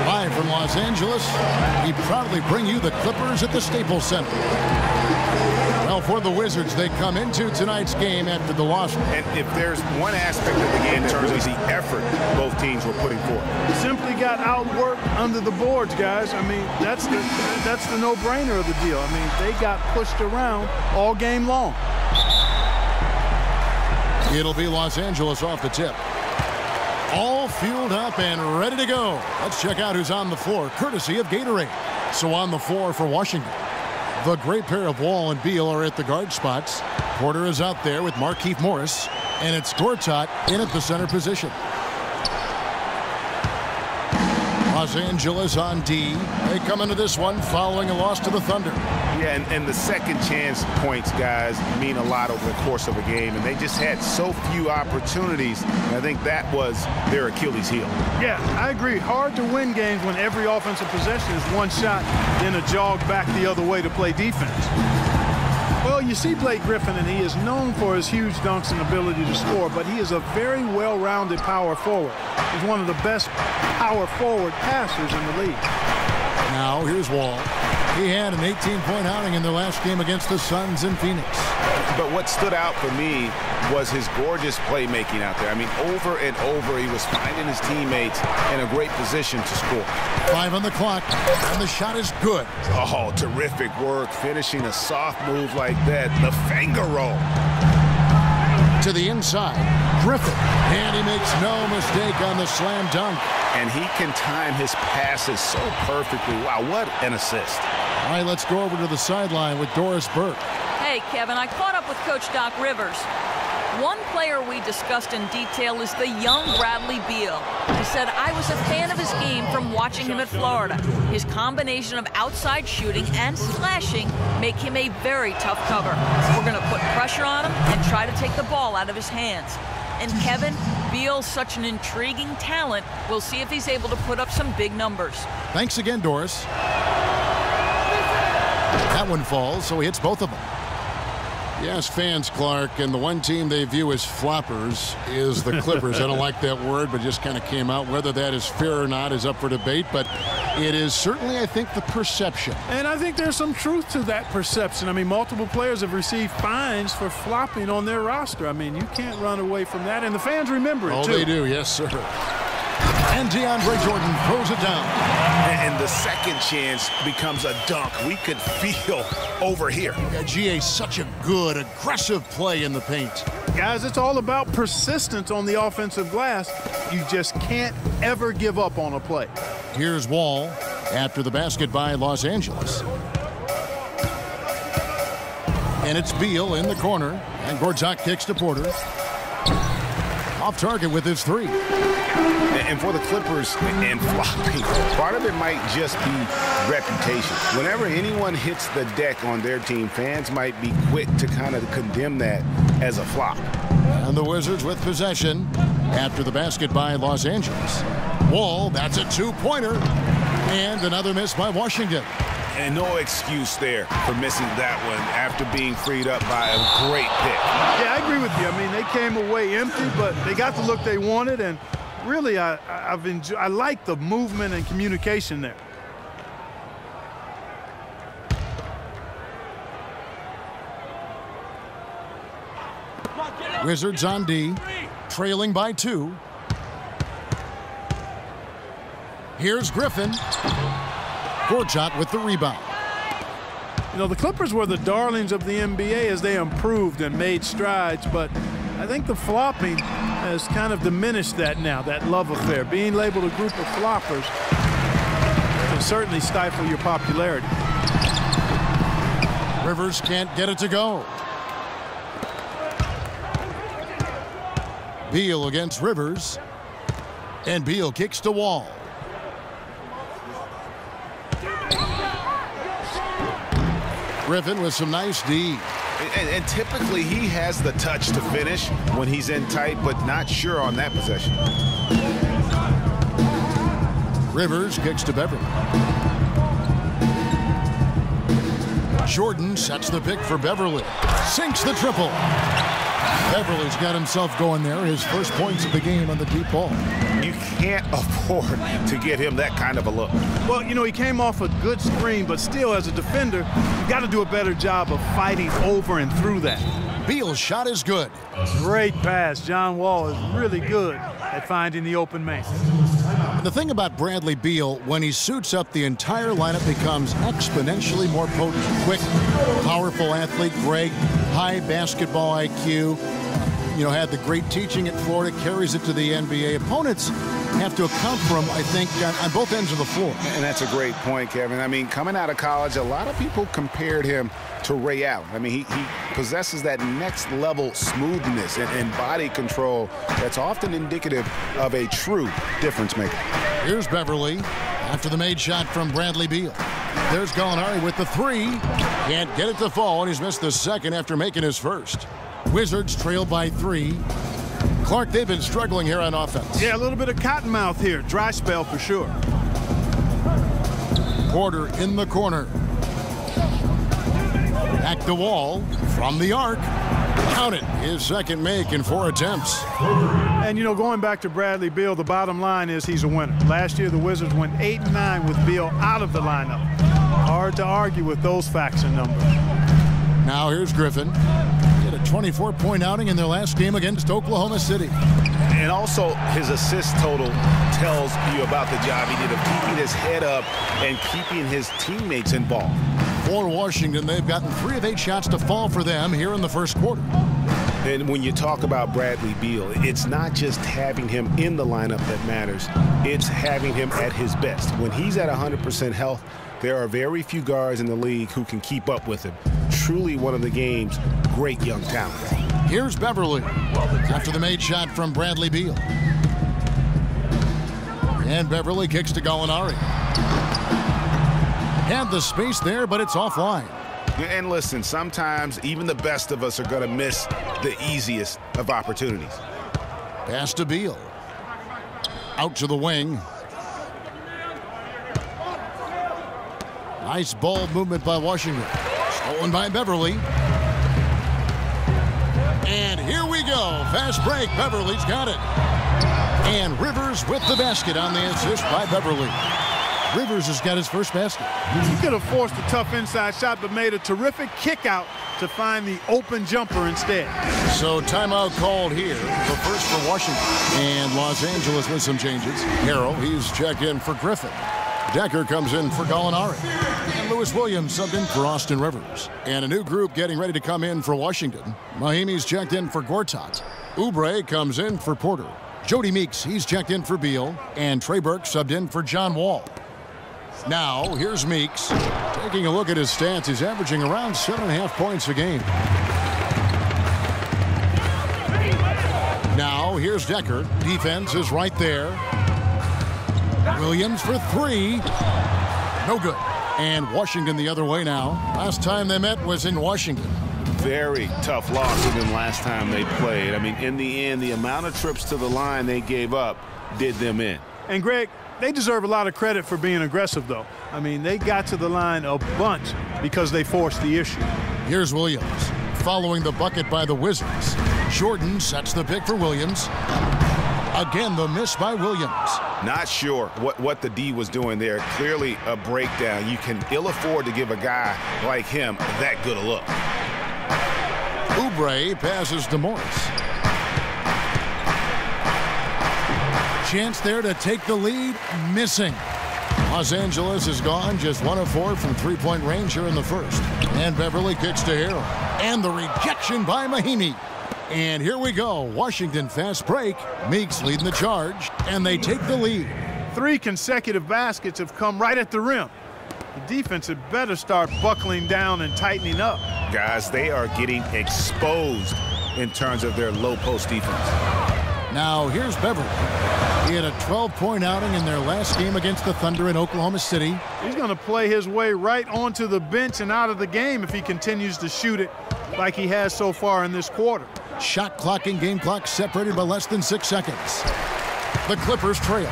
Live from Los Angeles, we proudly bring you the Clippers at the Staples Center. Well, for the Wizards, they come into tonight's game after the loss. And if there's one aspect of the game in terms of the effort both teams were putting forth. Simply got outworked under the boards, guys. I mean, that's the no-brainer of the deal. I mean, they got pushed around all game long. It'll be Los Angeles off the tip. All fueled up and ready to go. Let's check out who's on the floor, courtesy of Gatorade. So on the floor for Washington, the great pair of Wall and Beal are at the guard spots. Porter is out there with Markieff Morris, and it's Gortat in at the center position. Los Angeles on D. They come into this one following a loss to the Thunder. Yeah, and the second chance points, guys, mean a lot over the course of a game, and they just had so few opportunities. And I think that was their Achilles heel. Yeah, I agree. Hard to win games when every offensive possession is one shot, then a jog back the other way to play defense. Well, you see Blake Griffin, and he is known for his huge dunks and ability to score, but he is a very well-rounded power forward. He's one of the best power forward passers in the league. Now, here's Wall. He had an 18-point outing in their last game against the Suns in Phoenix. But what stood out for me was his gorgeous playmaking out there. I mean, over and over, he was finding his teammates in a great position to score. 5 on the clock, and the shot is good. Oh, terrific work finishing a soft move like that. The finger roll. To the inside, Griffin, and he makes no mistake on the slam dunk. And he can time his passes so perfectly. Wow, what an assist. All right, let's go over to the sideline with Doris Burke. Hey, Kevin, I caught up with Coach Doc Rivers. One player we discussed in detail is the young Bradley Beal. He said, I was a fan of his game from watching him at Florida. His combination of outside shooting and slashing make him a very tough cover. We're going to put pressure on him and try to take the ball out of his hands. And Kevin, Beal's such an intriguing talent. We'll see if he's able to put up some big numbers. Thanks again, Doris. That one falls, so he hits both of them. Yes, fans, Clark, and the one team they view as floppers is the Clippers. I don't like that word, but just kind of came out. Whether that is fair or not is up for debate, but it is certainly, I think, the perception. And I think there's some truth to that perception. I mean, multiple players have received fines for flopping on their roster. I mean, you can't run away from that, and the fans remember it, too. Oh, they do, yes, sir. And DeAndre Jordan throws it down. And the second chance becomes a dunk. We could feel over here. Yeah, GA, such a good, aggressive play in the paint. Guys, it's all about persistence on the offensive glass. You just can't ever give up on a play. Here's Wall after the basket by Los Angeles. And it's Beal in the corner. And Gortat kicks to Porter. Off target with his three. And for the Clippers and flopping, part of it might just be reputation. Whenever anyone hits the deck on their team, fans might be quick to kind of condemn that as a flop. And the Wizards with possession after the basket by Los Angeles. Wall, that's a two-pointer. And another miss by Washington. And no excuse there for missing that one after being freed up by a great pick. Yeah, I agree with you. I mean, they came away empty, but they got the look they wanted, and really, I like the movement and communication there. Wizards on D, trailing by 2. Here's Griffin. Gortat with the rebound. You know, the Clippers were the darlings of the NBA as they improved and made strides, but I think the flopping has kind of diminished that now, that love affair. Being labeled a group of floppers can certainly stifle your popularity. Rivers can't get it to go. Beal against Rivers. And Beal kicks to Wall. Griffin with some nice D. And typically he has the touch to finish when he's in tight, but not sure on that possession. Rivers kicks to Beverly. Jordan sets the pick for Beverly. Sinks the triple. Beverly's got himself going there. His first points of the game on the deep ball. You can't afford to get him that kind of a look. Well, you know, he came off a good screen, but still, as a defender, you got to do a better job of fighting over and through that. Beal's shot is good. Great pass. John Wall is really good at finding the open man. The thing about Bradley Beal, when he suits up, the entire lineup becomes exponentially more potent. Quick, powerful athlete, Greg, high basketball IQ. Had the great teaching at Florida, carries it to the NBA. Opponents have to account for him, I think, on both ends of the floor. And that's a great point, Kevin. I mean, coming out of college, a lot of people compared him to Ray Allen. I mean, he possesses that next level smoothness and body control that's often indicative of a true difference maker. Here's Beverly after the made shot from Bradley Beal. There's Gallinari with the three. Can't get it to fall, and he's missed the second after making his first. Wizards trail by 3. Clark, they've been struggling here on offense. Yeah, a little bit of cottonmouth here. Dry spell for sure. Porter in the corner. Back the wall from the arc. Count it. His second make in 4 attempts. And, going back to Bradley Beal, the bottom line is he's a winner. Last year, the Wizards went 8-9 with Beal out of the lineup. Hard to argue with those facts and numbers. Now here's Griffin. He had a 24-point outing in their last game against Oklahoma City. And also, his assist total tells you about the job he did of keeping his head up and keeping his teammates involved. For Washington, they've gotten 3 of 8 shots to fall for them here in the first quarter. And when you talk about Bradley Beal, it's not just having him in the lineup that matters. It's having him at his best. When he's at 100% health, there are very few guards in the league who can keep up with him. Truly one of the game's great young talent. Here's Beverly after the made shot from Bradley Beal. And Beverly kicks to Gallinari. Had the space there, but it's offline. And listen, sometimes even the best of us are going to miss the easiest of opportunities. Pass to Beal. Out to the wing. Nice ball movement by Washington. Stolen by Beverly. And here we go. Fast break. Beverly's got it. And Rivers with the basket on the assist by Beverly. Rivers has got his first basket. He could have forced a tough inside shot, but made a terrific kick out to find the open jumper instead. So timeout called here. The first for Washington. And Los Angeles with some changes. Harrell, he's checked in for Griffin. Decker comes in for Gallinari. And Lewis Williams subbed in for Austin Rivers. And a new group getting ready to come in for Washington. Mahimi's checked in for Gortat. Oubre comes in for Porter. Jody Meeks, he's checked in for Beal. And Trey Burke subbed in for John Wall. Now, here's Meeks. Taking a look at his stats, he's averaging around 7.5 points a game. Now, here's Decker. Defense is right there. Williams for 3. No good. And Washington the other way now. Last time they met was in Washington. Very tough loss even last time they played. I mean, in the end, the amount of trips to the line they gave up did them in. And, Greg, they deserve a lot of credit for being aggressive, though. I mean, they got to the line a bunch because they forced the issue. Here's Williams following the bucket by the Wizards. Jordan sets the pick for Williams. Again, the miss by Williams. Not sure what the D was doing there. Clearly a breakdown. You can ill afford to give a guy like him that good a look. Oubre passes to Morris. Chance there to take the lead, missing. Los Angeles is gone, just 1 of 4 from three-point range here in the first. And Beverly kicks to Harrell. And the rejection by Mahimi. And here we go, Washington fast break. Meeks leading the charge, and they take the lead. 3 consecutive baskets have come right at the rim. The defense had better start buckling down and tightening up. Guys, they are getting exposed in terms of their low post defense. Now here's Beverly. He had a 12-point outing in their last game against the Thunder in Oklahoma City. He's going to play his way right onto the bench and out of the game if he continues to shoot it like he has so far in this quarter. Shot clock and game clock separated by less than 6 seconds. The Clippers trail.